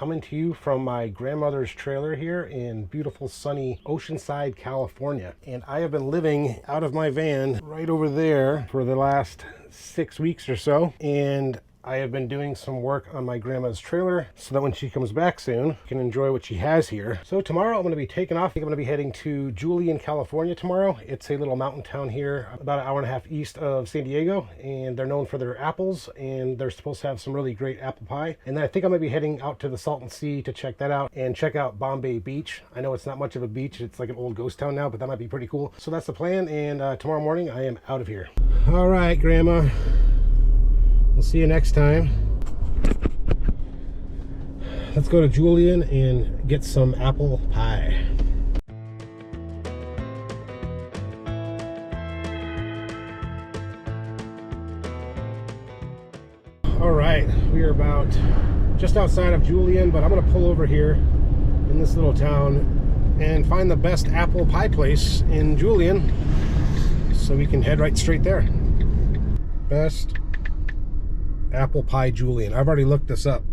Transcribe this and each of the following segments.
coming to you from my grandmother's trailer here in beautiful sunny Oceanside, California. And I have been living out of my van right over there for the last 6 weeks or so. And I have been doing some work on my grandma's trailer so that when she comes back soon, I can enjoy what she has here. So tomorrow I'm going to be taking off. I'm going to be heading to Julian, California tomorrow. It's a little mountain town here about an hour and a half east of San Diego, and they're known for their apples, and they're supposed to have some really great apple pie. And then I think I'm going to be heading out to the Salton Sea to check that out and check out Bombay Beach. I know it's not much of a beach. It's like an old ghost town now, but that might be pretty cool. So that's the plan, and tomorrow morning I am out of here. All right, Grandma. We'll see you next time. Let's go to Julian and get some apple pie. All right, we are about just outside of Julian, but I'm gonna pull over here in this little town and find the best apple pie place in Julian so we can head right straight there. Best apple pie Julian. I've already looked this up.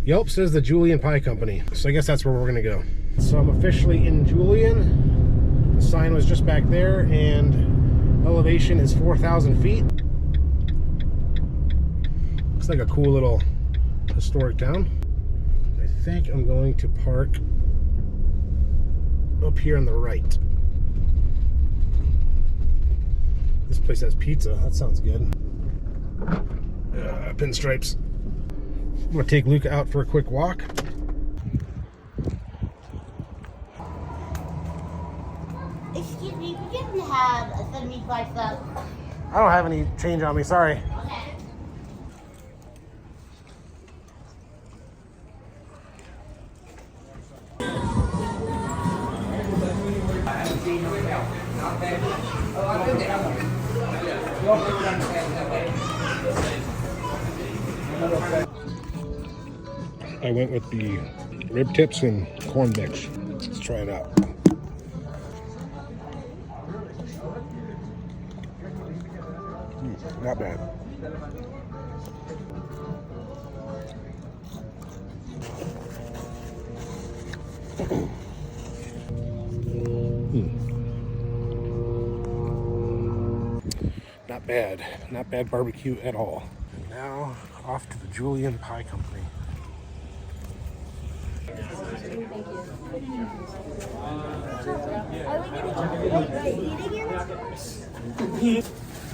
Yelp says the Julian Pie Company, so I guess that's where we're gonna go. So I'm officially in Julian. The sign was just back there, and elevation is 4,000 feet. Looks like a cool little historic town. I think I'm going to park up here on the right. This place has pizza. That sounds good. Pinstripes. I'm gonna take Luca out for a quick walk. Excuse me, we can have a 75 cent. I don't have any change on me, sorry. Okay. I went with the rib tips and corn mix. Let's try it out. Not bad. Not bad. Not bad barbecue at all. And now off to the Julian Pie Company.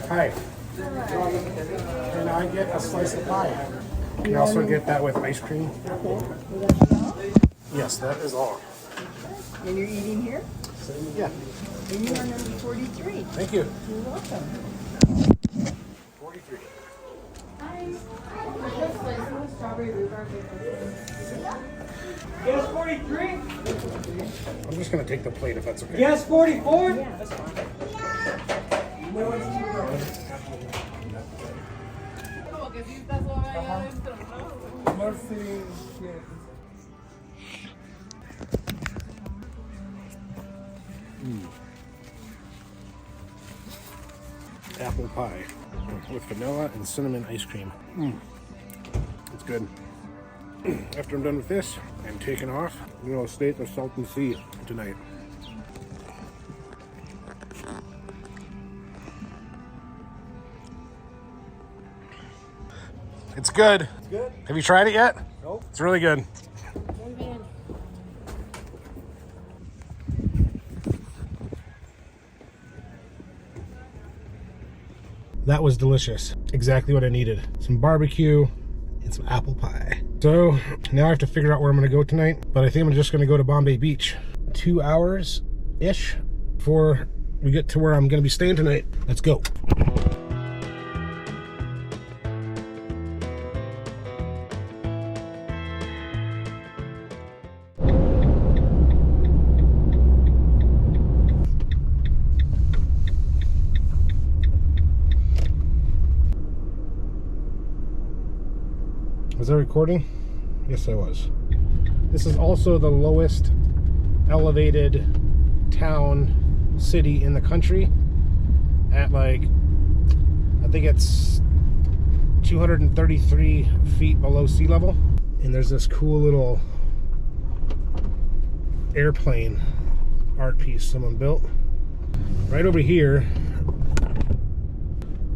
Hi. Can I get a slice of pie? Can you also get that with ice cream? Yes, that is all. And you're eating here? Yeah. And you are number 43. Thank you. You're welcome. 43. Yes, 43. I'm just gonna take the plate if that's okay. Yes, 44. Yeah, that's fine. Apple pie with vanilla and cinnamon ice cream. It's good. After I'm done with this, I'm taking off. I'm gonna stay at the Salton Sea tonight. It's good. It's good. Have you tried it yet? Nope. It's really good. That was delicious. Exactly what I needed. Some barbecue and some apple pie. So now I have to figure out where I'm gonna go tonight, but I think I'm just gonna go to Bombay Beach. 2 hours-ish before we get to where I'm gonna be staying tonight. Let's go. Was I recording? Yes, I was. This is also the lowest elevated town, city in the country at like, I think it's 233 feet below sea level. And there's this cool little airplane art piece someone built. Right over here,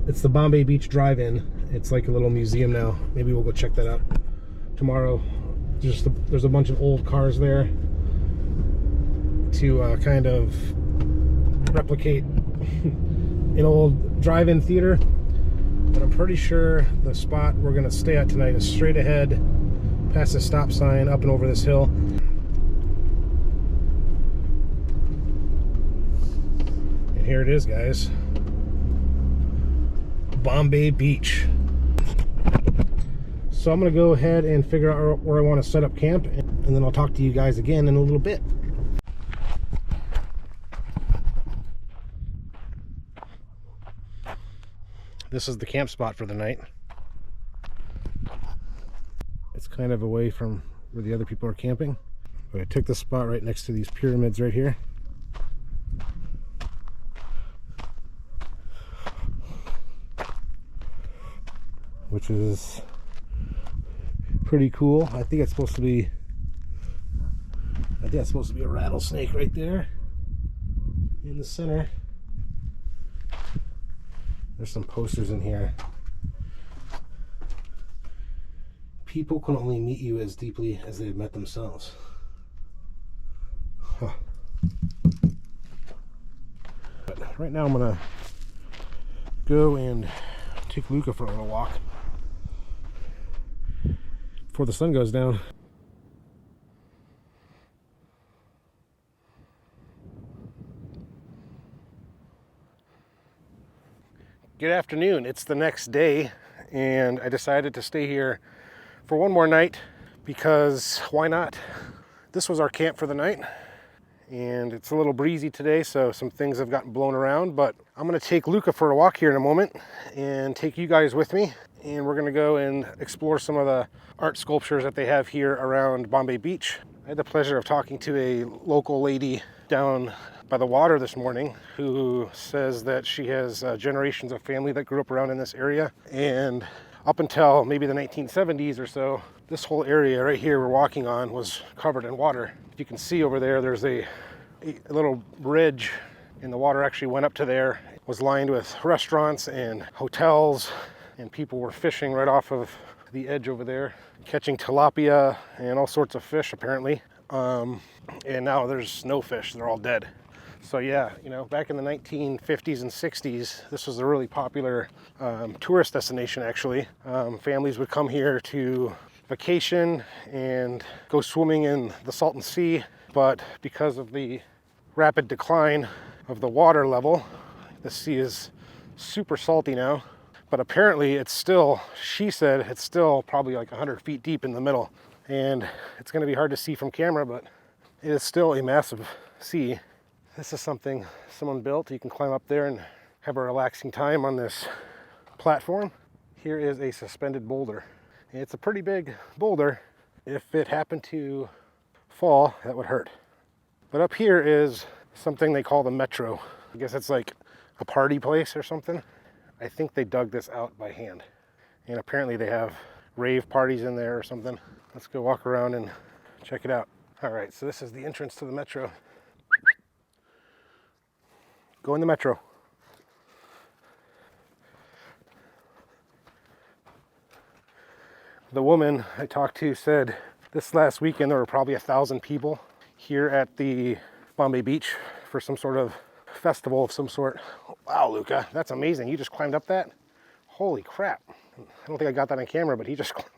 it's the Bombay Beach Drive-In. It's like a little museum now. Maybe we'll go check that out tomorrow. There's a bunch of old cars there to kind of replicate an old drive-in theater. But I'm pretty sure the spot we're gonna stay at tonight is straight ahead, past the stop sign, up and over this hill. And here it is, guys. Bombay Beach. So I'm gonna go ahead and figure out where I want to set up camp, and then I'll talk to you guys again in a little bit. This is the camp spot for the night. It's kind of away from where the other people are camping, but I took the spot right next to these pyramids right here. Which is pretty cool. I think it's supposed to be a rattlesnake right there in the center. There's some posters in here. People can only meet you as deeply as they've met themselves. Huh. But right now I'm gonna go and take Luca for a little walk before the sun goes down. Good afternoon. It's the next day, and I decided to stay here for one more night because why not? This was our camp for the night, and it's a little breezy today, so some things have gotten blown around, but I'm going to take Luca for a walk here in a moment and take you guys with me, and we're going to go and explore some of the art sculptures that they have here around Bombay Beach. I had the pleasure of talking to a local lady down by the water this morning who says that she has generations of family that grew up around in this area, and up until maybe the 1970s or so, this whole area right here we're walking on was covered in water. You can see over there, there's a little bridge, and the water actually went up to there. It was lined with restaurants and hotels, and people were fishing right off of the edge over there, catching tilapia and all sorts of fish apparently. And now there's no fish, they're all dead. So yeah, you know, back in the 1950s and 60s, this was a really popular tourist destination actually. Families would come here to vacation and go swimming in the Salton Sea, but because of the rapid decline of the water level, the sea is super salty now. But apparently it's still, she said, it's still probably like 100 feet deep in the middle. And it's gonna be hard to see from camera, but it is still a massive sea. This is something someone built. You can climb up there and have a relaxing time on this platform. Here is a suspended boulder. It's a pretty big boulder. If it happened to fall, that would hurt. But up here is something they call the Metro. I guess it's like a party place or something. I think they dug this out by hand. And apparently they have rave parties in there or something. Let's go walk around and check it out. All right, so this is the entrance to the Metro. Go in the Metro. The woman I talked to said this last weekend there were probably 1,000 people here at the Bombay Beach for some sort of festival of some sort. Wow, Luca, that's amazing. You just climbed up that? Holy crap. I don't think I got that on camera, but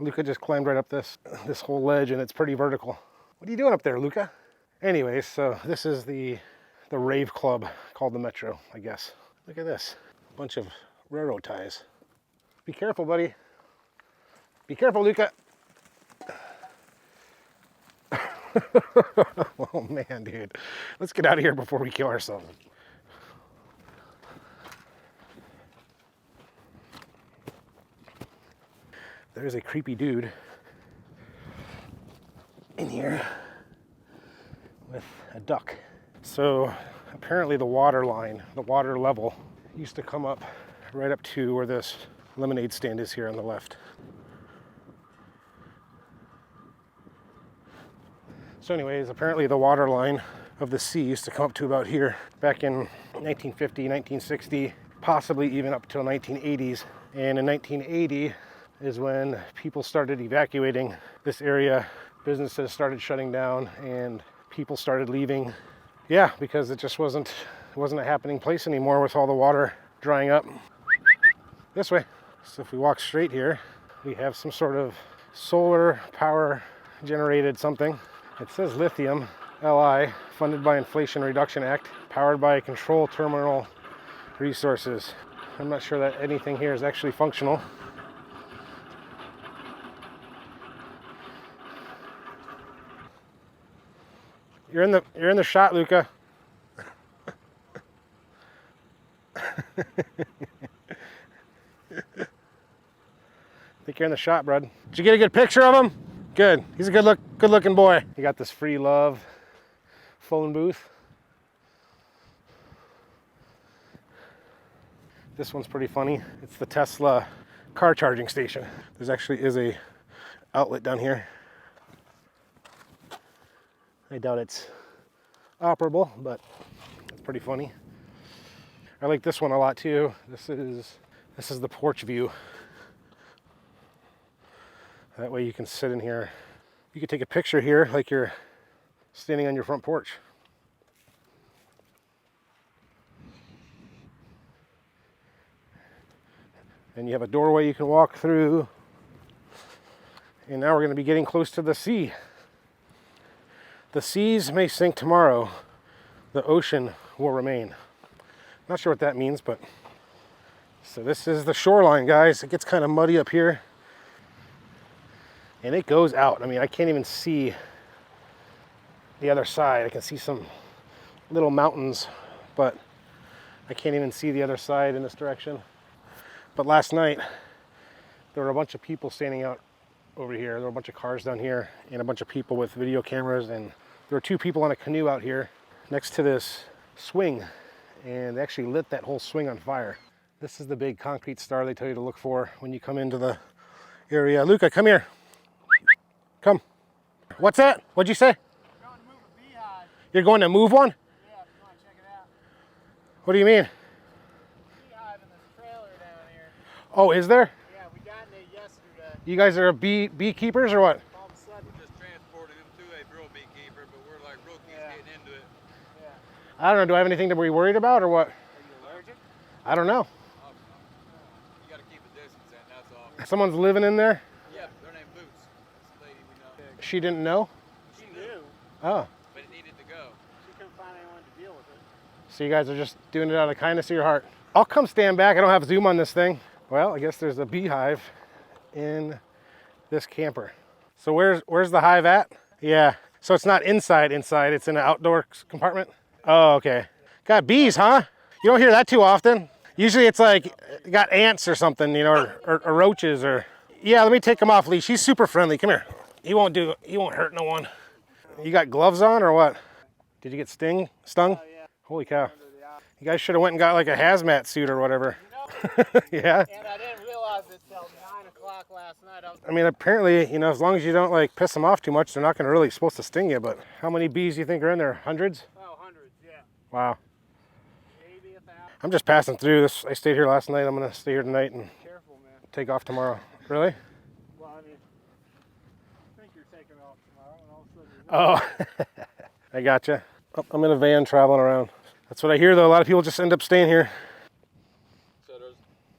Luca just climbed right up this whole ledge, and it's pretty vertical. What are you doing up there, Luca? Anyways, so this is the rave club called the Metro, I guess. Look at this, a bunch of railroad ties. Be careful, buddy. Be careful, Luca. Oh man, dude. Let's get out of here before we kill ourselves. There's a creepy dude in here with a duck. So apparently the water line, the water level, used to come up right up to where this lemonade stand is here on the left. So anyways, apparently the water line of the sea used to come up to about here back in 1950, 1960, possibly even up till 1980s. And in 1980 is when people started evacuating this area. Businesses started shutting down and people started leaving. Yeah, because it just wasn't a happening place anymore with all the water drying up. This way. So if we walk straight here, we have some sort of solar power generated something. It says lithium, LI, funded by Inflation Reduction Act, powered by Control Terminal Resources. I'm not sure that anything here is actually functional. You're in the shot, Luca. I think you're in the shot, bud. Did you get a good picture of him? Good. He's a good looking boy. You got this free love phone booth. This one's pretty funny. It's the Tesla car charging station. There's actually is a outlet down here. I doubt it's operable, but it's pretty funny. I like this one a lot too. This is the porch view. That way you can sit in here. You could take a picture here like you're standing on your front porch. And you have a doorway you can walk through. And now we're going to be getting close to the sea. The seas may sink tomorrow. The ocean will remain. Not sure what that means, but so this is the shoreline, guys. It gets kind of muddy up here. And it goes out. I mean, I can't even see the other side. I can see some little mountains, but I can't even see the other side in this direction. But last night, there were a bunch of people standing out over here. There were a bunch of cars down here and a bunch of people with video cameras. And there were two people on a canoe out here next to this swing. And they actually lit that whole swing on fire. This is the big concrete star they tell you to look for when you come into the area. Luca, come here. Come. What's that? What'd you say? I'm going to move a beehive. You're going to move one? Yeah, if you want to check it out. What do you mean? Beehive in this trailer down here. Oh, is there? Yeah, we got in it yesterday. You guys are beekeepers or what? All of a sudden, Just transported him to a real beekeeper, but we're like rookies getting into it. yeah. I don't know. Do I have anything to be worried about or what? Are you allergic? I don't know. You got to keep a distance, and that's all. Someone's living in there? Yeah, their name Boots. This lady we know. She didn't know? She knew, Oh. But it needed to go. she couldn't find anyone to deal with it. So you guys are just doing it out of kindness of your heart. I'll come stand back. I don't have zoom on this thing. Well, I guess there's a beehive in this camper. So where's the hive at? Yeah. So it's not inside, it's in an outdoor compartment? Oh, okay. Got bees, huh? You don't hear that too often. Usually it's like got ants or something, you know, or roaches or... Yeah, let me take him off leash. He's super friendly. Come here. He won't hurt no one. You got gloves on or what? Did you get stung? Oh, yeah. Holy cow. You guys should have went and got like a hazmat suit or whatever. Yeah. And I didn't realize it till 9 o'clock last night. I mean, apparently, you know, as long as you don't like piss them off too much, they're not going to really supposed to sting you. But how many bees do you think are in there? Hundreds? Oh, hundreds, yeah. Wow. Maybe 1,000. I'm just passing through this. I stayed here last night. I'm going to stay here tonight and Careful, man. take off tomorrow. Really? Well, I mean, I think you're taking off tomorrow, and all of a sudden you're Oh, I gotcha. Oh, I'm in a van traveling around. That's what I hear, though. A lot of people just end up staying here. So there's,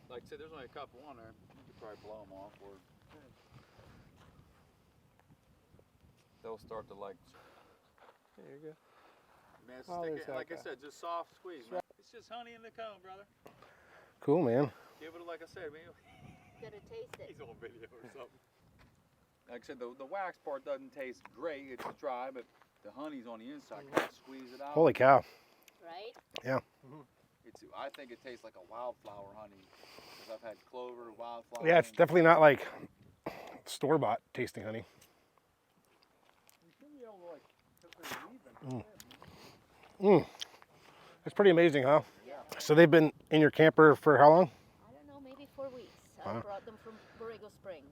like I said, there's only a couple on there. You could probably blow them off, or they'll start to like. There you go. Man, it's Oh, there's like I that said, just soft squeeze. Man. It's just honey in the cone, brother. Cool, man. Give it, like I said, man. Gonna taste it. He's on video or something. Like I said, the wax part doesn't taste great. It's dry, but the honey's on the inside. You gotta squeeze it out. Holy cow. Right? I think it tastes like a wildflower honey. Because I've had clover, wildflower. Yeah, it's honey. definitely not like store-bought tasting honey. You should be able to, like, put them even. It's pretty amazing, huh? Yeah. So they've been in your camper for how long? I don't know, maybe 4 weeks. I brought them from Borrego Springs.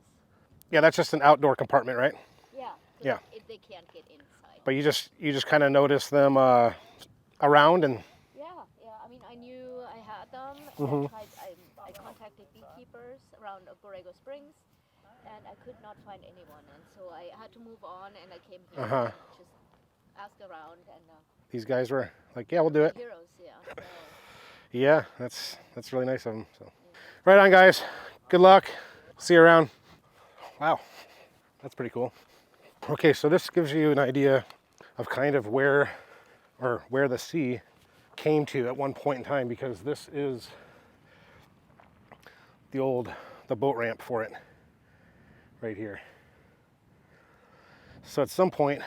Yeah, that's just an outdoor compartment, right? Yeah. Yeah. They can't get inside. But you just kind of noticed them around and. Yeah. I mean, I knew I had them. Mhm. I contacted beekeepers around Borrego Springs, and I could not find anyone, and so I had to move on, and I came here and just asked around, and These guys were like, "Yeah, we'll do it." heroes, yeah. So, Yeah, that's really nice of them. So, right on, guys. Good luck. See you around. Wow, that's pretty cool. Okay, so this gives you an idea of kind of where the sea came to at one point in time, because this is the boat ramp for it right here. So at some point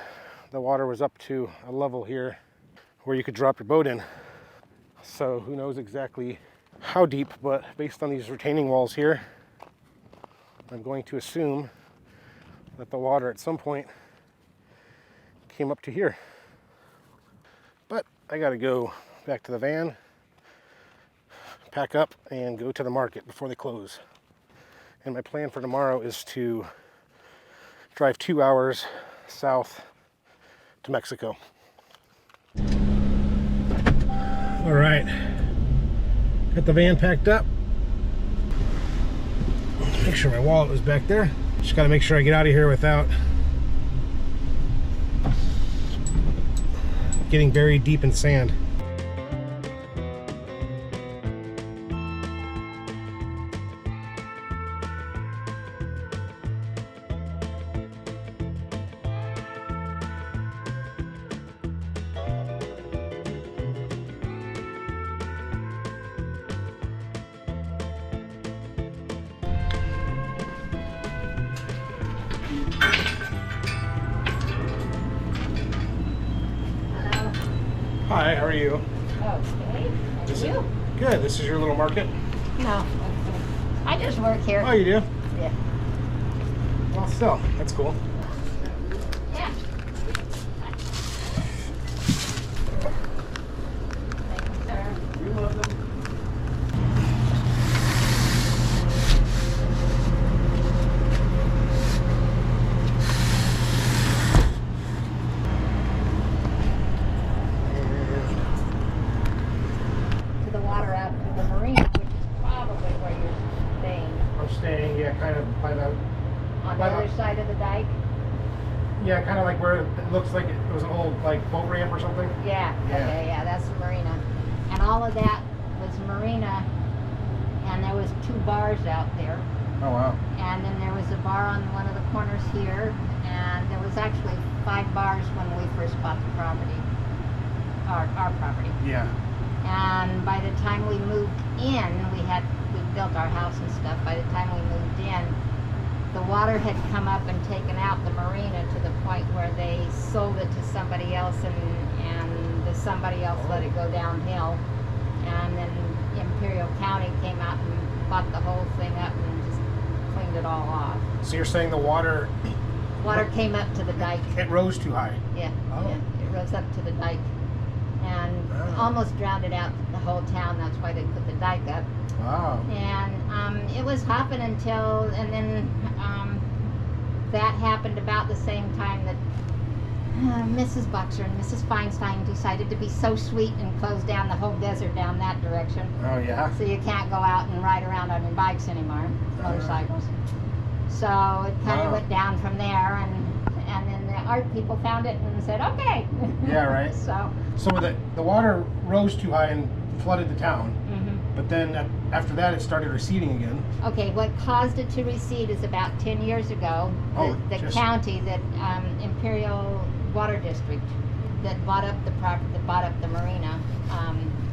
the water was up to a level here where you could drop your boat in. So who knows exactly how deep, but based on these retaining walls here, I'm going to assume that the water at some point came up to here. But I gotta go back to the van, pack up, and go to the market before they close. And my plan for tomorrow is to drive 2 hours south to Mexico. All right, got the van packed up. Make sure my wallet was back there. Just gotta make sure I get out of here without getting buried deep in sand. Hi, how are you? Okay. This You? Good. This is your little market? No. I just work here. Oh, you do? Yeah. Well, still, that's cool. Yeah. Thank you, sir. You love them. To the water out to the marina, which is probably where you're staying. I'm staying, yeah, kind of by the, On the By the- other side of the dike? yeah, kind of like where it looks like it was an old like boat ramp or something. Yeah. Yeah. Okay, yeah, that's the marina. And all of that was marina, and there was 2 bars out there. Oh wow. And then there was a bar on one of the corners here, and there was actually 5 bars when we first bought the property, our property. Yeah. And by the time we moved in, we built our house and stuff. By the time we moved in, the water had come up and taken out the marina to the point where they sold it to somebody else, and the somebody else let it go downhill. And then Imperial County came out and bought the whole thing up and just cleaned it all off. So you're saying the water, Water came up to the dike. it rose too high? Yeah, Oh. yeah, it rose up to the dike and Oh. almost drowned it out the whole town. That's why they put the dike up. Wow. And it was hopping until, and then that happened about the same time that Mrs. Boxer and Mrs. Feinstein decided to be so sweet and closed down the whole desert down that direction. Oh yeah. So you can't go out and ride around on your bikes anymore, motorcycles. So it kind of Wow. went down from there, and then the art people found it and said, okay. Yeah, right. So, So the water rose too high and flooded the town, mhm. but then after that it started receding again. Okay, what caused it to recede is about 10 years ago, Oh, the just- county, that Imperial Water District, that bought up the marina,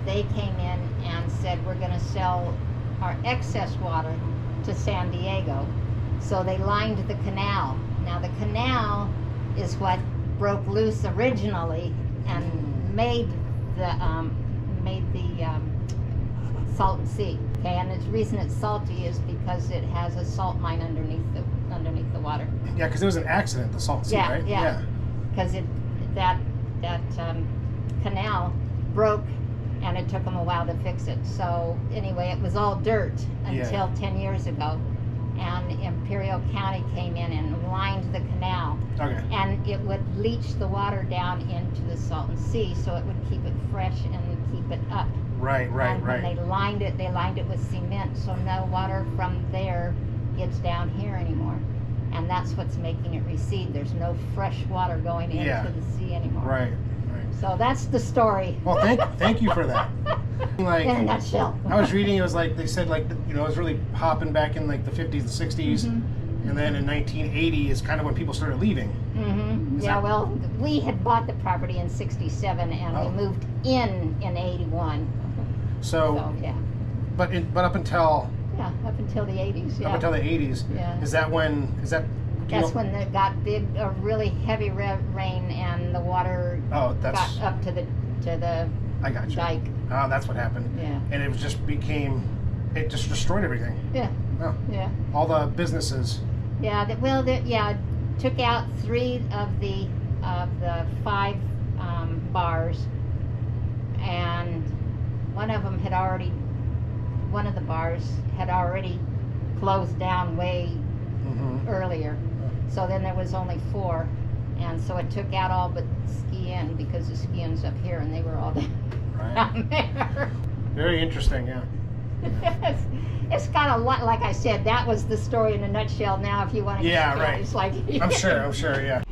they came in and said, we're going to sell our excess water to San Diego. So they lined the canal. Now the canal is what broke loose originally and made the Salton Sea. Okay, and the reason it's salty is because it has a salt mine underneath the water. Yeah, because it was an accident, the Salt Sea, Yeah, right? yeah. Because that canal broke, and it took them a while to fix it. So anyway, it was all dirt Yeah. until 10 years ago, and Imperial County came in and lined the canal. Okay. And it would leach the water down into the Salton Sea, so it would keep it fresh and keep it up. Right, right, And when right. they lined it with cement, so no water from there gets down here anymore. And that's what's making it recede. There's no fresh water going into Yeah. the sea anymore. Right, right. So that's the story. Well, thank you for that. Like, In a nutshell. I was reading, it was like, they said, like, you know, it was really popping back in like the 50s and 60s. And then in 1980 is kind of when people started leaving. Mm-hmm. Is Yeah, that- well, we had bought the property in '67 and Oh. we moved in '81. So, So, yeah. but up until Yeah, up until the '80s. Yeah. up until the 80s, Yeah. is that do you That's know- when it got big, a really heavy rain, and the water Oh, got that's, up to the I got you. dike. Oh, that's what happened. Yeah. And it just it just destroyed everything. Yeah. Oh, Yeah. all the businesses. Yeah. Took out 3 of the 5 bars, and one of the bars had already closed down way earlier. So then there was only 4, and so it took out all but Ski Inn, because the Ski Inn's up here and they were all Right. down there. Very interesting, yeah. It's got a lot, like I said, that was the story in a nutshell. Now if you want to Yeah, right. it's like I'm sure, yeah.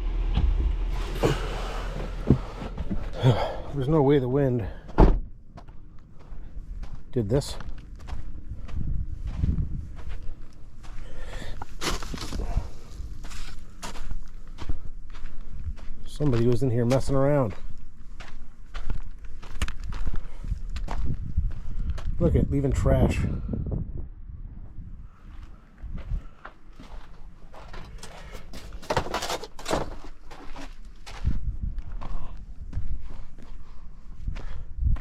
There's no way the wind did this. Somebody was in here messing around. Look at leaving trash.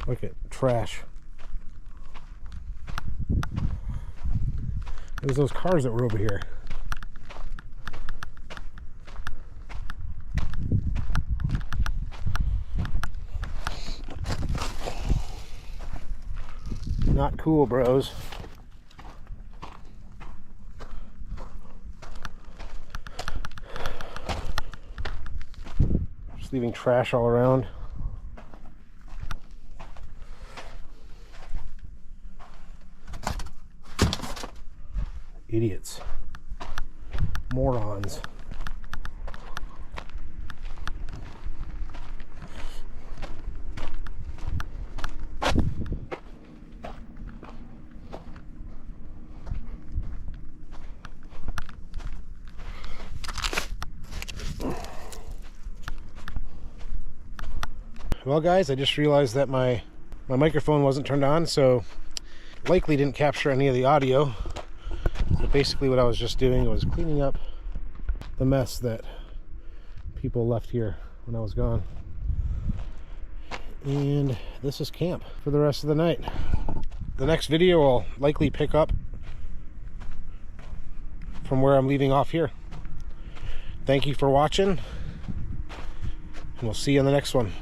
Look at trash. There's those cars that were over here. Not cool, bros. Just leaving trash all around. Idiots. Morons. Well, guys, I just realized that my microphone wasn't turned on, so likely didn't capture any of the audio. But basically what I was just doing was cleaning up the mess that people left here when I was gone. And this is camp for the rest of the night. The next video will likely pick up from where I'm leaving off here. Thank you for watching, and we'll see you on the next one.